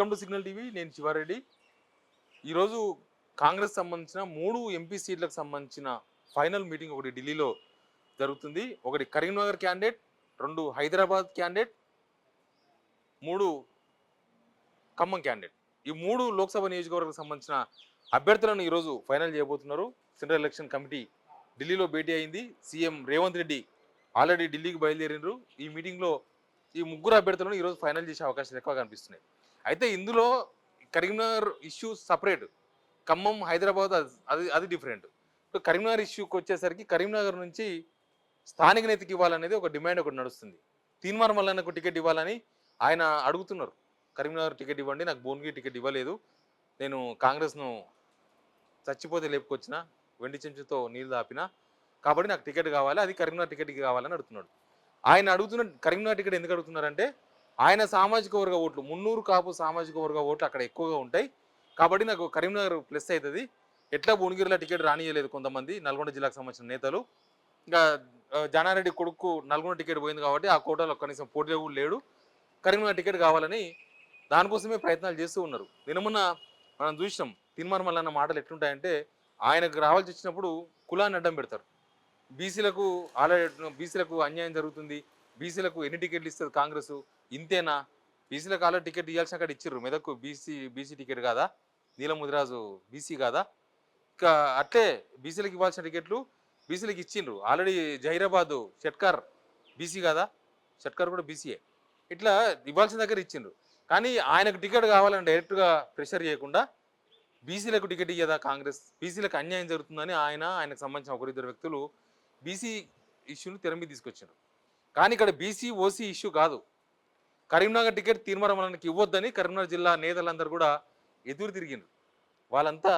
Welcome to signal TV. నేను శివారెడ్డి. ఈరోజు కాంగ్రెస్ సంబంధించిన 3 ఎంపీ సీట్లకు సంబంధించిన ఫైనల్ మీటింగ్ ఒకటి ఢిల్లీలో జరుగుతుంది. ఒకటి Karimnagar candidate, 2 Hyderabad candidate, 3 Khammam candidate. ఈ 3 లోక్సభ నియోజకవర్గాలకు సంబంధించిన అభ్యర్థులను ఈరోజు ఫైనల్ చేయబోతున్నారు. సెంట్రల్ ఎలక్షన్ కమిటీ ఢిల్లీలో భేటీ అయింది. సీఎం రేవంత్ రెడ్డి ఆల్రెడీ ఢిల్లీకి బయలుదేరినారు. ఈ మీటింగ్లో ఈ 3 అభ్యర్థులను ఈరోజు ఫైనల్ చేసే అవకాశాలు ఎక్కువ కనిపిస్తున్నాయి. అయితే ఇందులో కరీంనగర్ ఇష్యూ సపరేట్, ఖమ్మం హైదరాబాద్ అది డిఫరెంట్. కరీంనగర్ ఇష్యూకి వచ్చేసరికి కరీంనగర్ నుంచి స్థానిక నేతకి ఇవ్వాలనేది ఒక డిమాండ్ ఒకటి నడుస్తుంది. తీన్మార్ మల్లన్నకు టికెట్ ఇవ్వాలని ఆయన అడుగుతున్నారు. కరీంనగర్ టికెట్ ఇవ్వండి, నాకు భువనగిరి టికెట్ ఇవ్వలేదు, నేను కాంగ్రెస్ను చచ్చిపోతే లేపుకొచ్చిన, వెండి చెంచుతో నీళ్ళు దాపిన, కాబట్టి నాకు టికెట్ కావాలి, అది కరీంనగర్ టికెట్ కావాలని అడుగుతున్నాడు. ఆయన అడుగుతున్న కరీంనగర్ టికెట్ ఎందుకు అడుగుతున్నారంటే ఆయన సామాజిక వర్గ ఓట్లు, మున్నూరు కాపు సామాజిక వర్గ ఓట్లు అక్కడ ఎక్కువగా ఉంటాయి, కాబట్టి నాకు కరీంనగర్ ప్లస్ అవుతుంది. ఎట్లా భువనగిరిలో టికెట్ రానియలేదు కొంతమంది నల్గొండ జిల్లాకు సంబంధించిన నేతలు. ఇంకా జానారెడ్డి కొడుకు నల్గొండ టికెట్ పోయింది కాబట్టి ఆ కోటాలో కనీసం పోటీ కూడా లేడు, కరీంనగర్ టికెట్ కావాలని దానికోసమే ప్రయత్నాలు చేస్తూ ఉన్నారు. నిన్నమొన్న మనం చూసినాం తీన్మార్ మల్లన్న మాటలు ఎట్లుంటాయంటే ఆయనకు రావాల్సి వచ్చినప్పుడు కులాన్ని అడ్డం పెడతారు. బీసీలకు ఆల్రెడీ బీసీలకు అన్యాయం జరుగుతుంది, బీసీలకు ఎన్ని టికెట్లు ఇస్తుంది కాంగ్రెస్, ఇంతేనా, బీసీలకు ఆల్రెడీ టికెట్ ఇవ్వాల్సిన అక్కడ ఇచ్చిర్రు, మెదక్కు బీసీ టికెట్ కాదా, నీలం ముదిరాజు బీసీ కాదా, ఇంకా అట్లే బీసీలకు ఇవ్వాల్సిన టికెట్లు బీసీలకు ఇచ్చిండ్రు. ఆల్రెడీ జహీరాబాద్ షట్కార్ బీసీ కాదా, షట్కార్ కూడా బీసీయే, ఇట్లా ఇవ్వాల్సిన దగ్గర ఇచ్చిండ్రు. కానీ ఆయనకు టికెట్ కావాలని డైరెక్ట్గా ప్రెషర్ చేయకుండా బీసీలకు టికెట్ ఇయ్యదా కాంగ్రెస్, బీసీలకు అన్యాయం జరుగుతుందని ఆయనకు సంబంధించిన ఒకరిద్దరు వ్యక్తులు బీసీ ఇష్యూని తెర మీద తీసుకొచ్చారు. కానీ ఇక్కడ బీసీ ఓసీ ఇష్యూ కాదు. కరీంనగర్ టికెట్ తీన్మార్ మల్లన్నకి ఇవ్వొద్దని కరీంనగర్ జిల్లా నేతలందరూ కూడా ఎదురు తిరిగిండ్రు. వాళ్ళంతా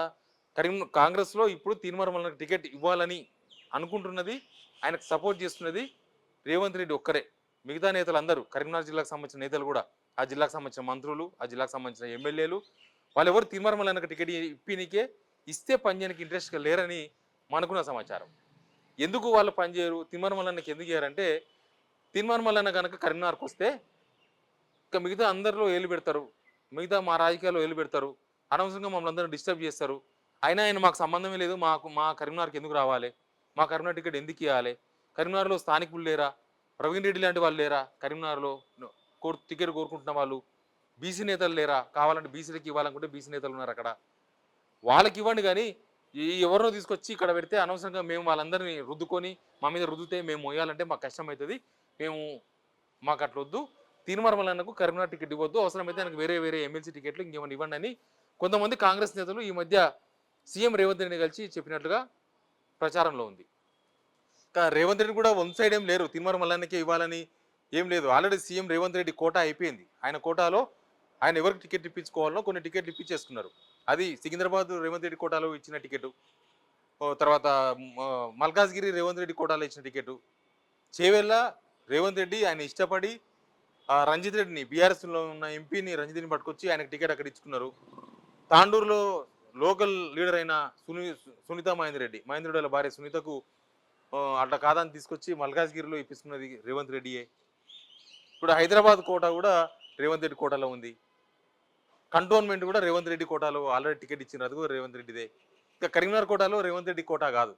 కాంగ్రెస్లో ఇప్పుడు తీన్మార్ మల్లన్నకి టికెట్ ఇవ్వాలని అనుకుంటున్నది, ఆయనకు సపోర్ట్ చేస్తున్నది రేవంత్ రెడ్డి ఒక్కరే. మిగతా నేతలందరూ కరీంనగర్ జిల్లాకు సంబంధించిన నేతలు కూడా, ఆ జిల్లాకు సంబంధించిన మంత్రులు, ఆ జిల్లాకు సంబంధించిన ఎమ్మెల్యేలు, వాళ్ళు ఎవరు తీన్మార్ మల్లన్నకి టికెట్ ఇప్పినికే ఇస్తే పనిచేయడానికి ఇంట్రెస్ట్గా లేరని మనకున్న సమాచారం. ఎందుకు వాళ్ళు పనిచేయరు, తీన్మార్ మల్లన్నకి ఎందుకు చేయరంటే తీన్మార్ మల్లన్న కనుక కరీంనగర్కి వస్తే ఇంకా మిగతా అందరిలో ఏలు పెడతారు, మిగతా మా రాజకీయాల్లో ఏలు పెడతారు, అనవసరంగా మమ్మల్ని అందరూ డిస్టర్బ్ చేస్తారు. అయినా ఆయన మాకు సంబంధమే లేదు, మా కరీంనగర్కి ఎందుకు రావాలి, మా కరీంనగర్ టికెట్ ఎందుకు ఇవ్వాలి, కరీంనగర్లో స్థానికులు లేరా, ప్రవీణ్ రెడ్డి లాంటి వాళ్ళు లేరా, కరీంనగర్లో టికెట్ కోరుకుంటున్న వాళ్ళు బీసీ నేతలు లేరా, కావాలంటే బీసీలకు ఇవ్వాలనుకుంటే బీసీ నేతలు ఉన్నారు అక్కడ, వాళ్ళకి ఇవ్వండి. కానీ ఎవరినో తీసుకొచ్చి ఇక్కడ పెడితే అనవసరంగా మేము వాళ్ళందరినీ రుద్దుకొని మా మీద రుద్దితే మేము మొయ్యాలంటే మాకు కష్టం అవుతుంది, మాకు అట్లా వద్దు, తీన్మార్ మల్లన్నకు కరీంనగర్ టికెట్ ఇవ్వద్దు, అవసరమైతే ఆయనకు వేరే ఎమ్మెల్సీ టికెట్లు ఇంకేమైనా ఇవ్వండి అని కొంతమంది కాంగ్రెస్ నేతలు ఈ మధ్య సీఎం రేవంత్ రెడ్డిని కలిసి చెప్పినట్లుగా ప్రచారంలో ఉంది. రేవంత్ రెడ్డి కూడా వన్ సైడ్ ఏం లేరు, తీన్మార్ మల్లన్నకే ఇవ్వాలని ఏం లేదు. Already CM Revanth Reddy quota అయిపోయింది. ఆయన కోటాలో ఆయన ఎవరికి టికెట్ ఇప్పించుకోవాలో కొన్ని టికెట్లు ఇప్పించేసుకున్నారు. అది సికింద్రాబాద్ రేవంత్ రెడ్డి కోటాలో ఇచ్చిన టికెట్, తర్వాత మల్కాజ్గిరి రేవంత్ రెడ్డి కోటాలో ఇచ్చిన టికెట్, చేవెళ్ళ రేవంత్ రెడ్డి ఆయన ఇష్టపడి రంజిత్ రెడ్డిని, బీఆర్ఎస్లో ఉన్న ఎంపీని రంజిత్ రెడ్డిని పట్టుకొచ్చి ఆయనకు టికెట్ అక్కడ ఇచ్చుకున్నారు. తాండూరులో లోకల్ లీడర్ అయిన సునీత మహేందర్ రెడ్డి వాళ్ళ భార్య సునీతకు అట్లా కాదని తీసుకొచ్చి మల్కాజ్గిరిలో ఇప్పించుకున్నది రేవంత్ రెడ్డియే. ఇప్పుడు హైదరాబాద్ కోట కూడా రేవంత్ రెడ్డి కోటాలో ఉంది, కంటోన్మెంట్ కూడా రేవంత్ రెడ్డి కోటాలో ఆల్రెడీ టికెట్ ఇచ్చిన అది కూడా రేవంత్ రెడ్డిదే. ఇంకా కరీంనగర్ కోటాలో రేవంత్ రెడ్డి కోటా కాదు,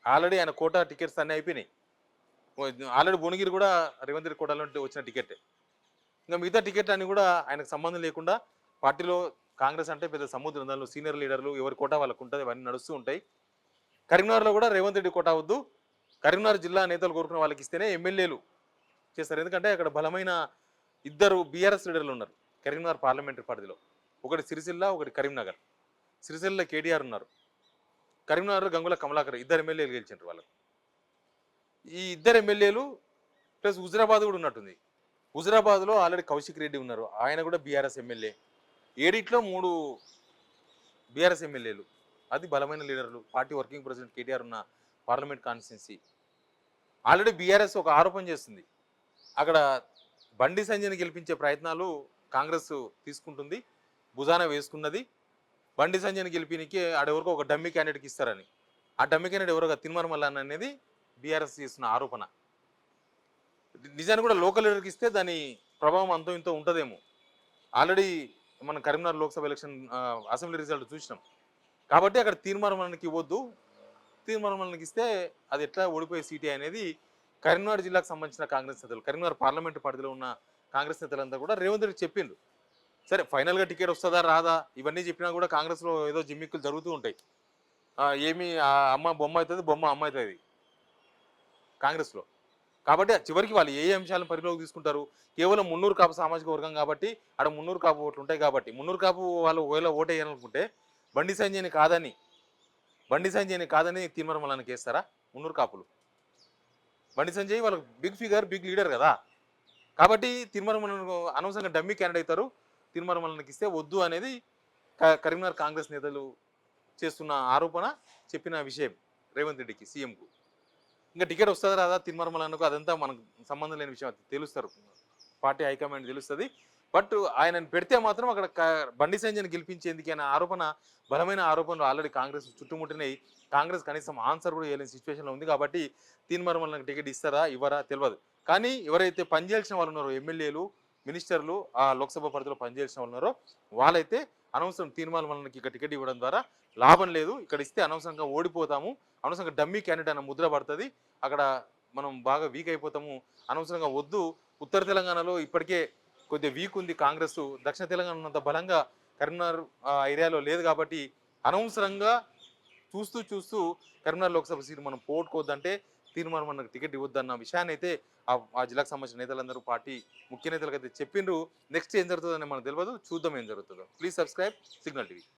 ఆల్రెడీ ఆయన కోటా టికెట్స్ అన్నీ అయిపోయినాయి. ఆల్రెడీ భువనగిరి కూడా రేవంత్ రెడ్డి కోటాలో వచ్చిన టికెట్. ఇంకా మిగతా టికెట్ అని కూడా ఆయనకు సంబంధం లేకుండా పార్టీలో కాంగ్రెస్ అంటే పెద్ద సముద్రం, దానిలో సీనియర్ లీడర్లు ఎవరి కోటా వాళ్ళకు ఉంటుంది, అవన్నీ నడుస్తూ ఉంటాయి. కరీంనగర్లో కూడా రేవంత్ రెడ్డి కోటా వద్దు, కరీంనగర్ జిల్లా నేతలు కోరుకున్న వాళ్ళకి ఇస్తేనే ఎమ్మెల్యేలు చేస్తారు. ఎందుకంటే అక్కడ బలమైన 2 బీఆర్ఎస్ లీడర్లు ఉన్నారు కరీంనగర్ పార్లమెంటరీ పరిధిలో, ఒకటి సిరిసిల్ల, ఒకటి కరీంనగర్. సిరిసిల్ల కేటీఆర్ ఉన్నారు, కరీంనగర్ గంగుల కమలాకర్, 2 ఎమ్మెల్యేలు గెలిచారు వాళ్ళకు. ఈ 2 ఎమ్మెల్యేలు ప్లస్ హుజరాబాద్ కూడా ఉన్నట్టుంది. హుజరాబాద్లో ఆల్రెడీ కౌశిక్ రెడ్డి ఉన్నారు, ఆయన కూడా బీఆర్ఎస్ ఎమ్మెల్యే. 7 3 బీఆర్ఎస్ ఎమ్మెల్యేలు, అది బలమైన లీడర్లు. పార్టీ వర్కింగ్ ప్రెసిడెంట్ కేటీఆర్ ఉన్న పార్లమెంట్ కాన్స్టిట్యున్సీ. ఆల్రెడీ బీఆర్ఎస్ ఒక ఆరోపణ చేస్తుంది, అక్కడ బండి సంజయ్ని గెలిపించే ప్రయత్నాలు కాంగ్రెస్ తీసుకుంటుంది, భుజాన వేసుకున్నది. బండి సంజయ్ని గెలిపినికి ఆడెవరికో ఒక డమ్మీ క్యాండిడేట్కి ఇస్తారని, ఆ డమ్మీ క్యాండిడేట్ ఎవరో తీన్మార్ మల్లన్న అనేది బీఆర్ఎస్ చేస్తున్న ఆరోపణ. నిజాన్ని కూడా లోకల్ లీడర్కి ఇస్తే దాని ప్రభావం అంతో ఇంతో ఉంటుందేమో. ఆల్రెడీ మనం Karimnagar Lok Sabha election assembly result చూసినాం. కాబట్టి అక్కడ తీర్మానానికి ఇవ్వద్దు, తీర్మానానికి ఇస్తే అది ఎట్లా ఓడిపోయే సీటే అనేది కరీంనగర్ జిల్లాకు సంబంధించిన కాంగ్రెస్ నేతలు, కరీంనగర్ పార్లమెంటు పరిధిలో ఉన్న కాంగ్రెస్ నేతలంతా కూడా రేవంత్ రెడ్డి చెప్పిండ్రు. సరే ఫైనల్గా టికెట్ వస్తుందా రాదా ఇవన్నీ చెప్పినా కూడా కాంగ్రెస్లో ఏదో జిమ్మిక్కులు జరుగుతూ ఉంటాయి. ఏమి అమ్మ బొమ్మ అవుతుంది, బొమ్మ అమ్మ అవుతుంది కాంగ్రెస్లో. కాబట్టి చివరికి వాళ్ళు ఏ అంశాలను పరిలోకి తీసుకుంటారు? కేవలం మున్నూరు కాపు సామాజిక వర్గం కాబట్టి అక్కడ మున్నూరు కాపు ఓట్లు ఉంటాయి కాబట్టి మున్నూరు కాపు వాళ్ళు ఒకవేళ ఓటు వేయాలనుకుంటే బండి సంజయ్ని కాదని తీర్మానం వేస్తారా మున్నూరు కాపులు? బండి సంజయ్ వాళ్ళకి బిగ్ ఫిగర్, బిగ్ లీడర్ కదా. కాబట్టి తీర్మానం అనవసరంగా డమ్మీ క్యాండిడేట్ అవుతారు. తీర్మానం ఇస్తే వద్దు అనేది కరీంనగర్ కాంగ్రెస్ నేతలు చేస్తున్న ఆరోపణ, చెప్పిన విషయం రేవంత్ రెడ్డికి, సీఎంకు. ఇంకా టికెట్ వస్తుందా రాదా తీర్మానం అదంతా మనకు సంబంధం లేని విషయం, తెలుస్తారు, పార్టీ హైకమాండ్ తెలుస్తుంది. బట్ ఆయనను పెడితే మాత్రం అక్కడ బండి సంజయ్ని గెలిపించేందుకు అనే ఆరోపణ, బలమైన ఆరోపణలు ఆల్రెడీ కాంగ్రెస్ చుట్టుముట్టినాయి. కాంగ్రెస్ కనీసం ఆన్సర్ కూడా చేయలేని సిచ్యువేషన్లో ఉంది. కాబట్టి తీర్మానం టికెట్ ఇస్తారా ఇవ్వరా తెలియదు. కానీ ఎవరైతే పనిచేయాల్సిన వాళ్ళు ఉన్నారో, ఎమ్మెల్యేలు, మినిస్టర్లు, ఆ లోక్సభ పరిధిలో పనిచేయాల్సిన వాళ్ళు ఉన్నారో వాళ్ళైతే అనవసరం తీర్మానానికి ఇక టికెట్ ఇవ్వడం ద్వారా లాభం లేదు. ఇక్కడ ఇస్తే అనవసరంగా ఓడిపోతాము, అనవసరంగా డమ్మీ క్యాండిడేట్ అన్న ముద్ర పడుతుంది, అక్కడ మనం బాగా వీక్ అయిపోతాము, అనవసరంగా వద్దు. ఉత్తర తెలంగాణలో ఇప్పటికే కొద్దిగా వీక్ ఉంది కాంగ్రెస్, దక్షిణ తెలంగాణ ఉన్నంత బలంగా కరీంనగర్ ఏరియాలో లేదు. కాబట్టి అనవసరంగా చూస్తూ కరీంనగర్ లోక్సభ సీటు మనం పోగొట్టుకోవద్దంటే తీర్మానం మనకు టికెట్ ఇవ్వద్దన్న విషయాన్ని అయితే ఆ జిల్లాకు సంబంధించిన నేతలందరూ, పార్టీ ముఖ్య నేతలకు అయితే చెప్పిండ్రు. నెక్స్ట్ ఏం జరుగుతుందని మనకు తెలియదు, చూద్దాం ఏం జరుగుతుందో. Please subscribe signal TV.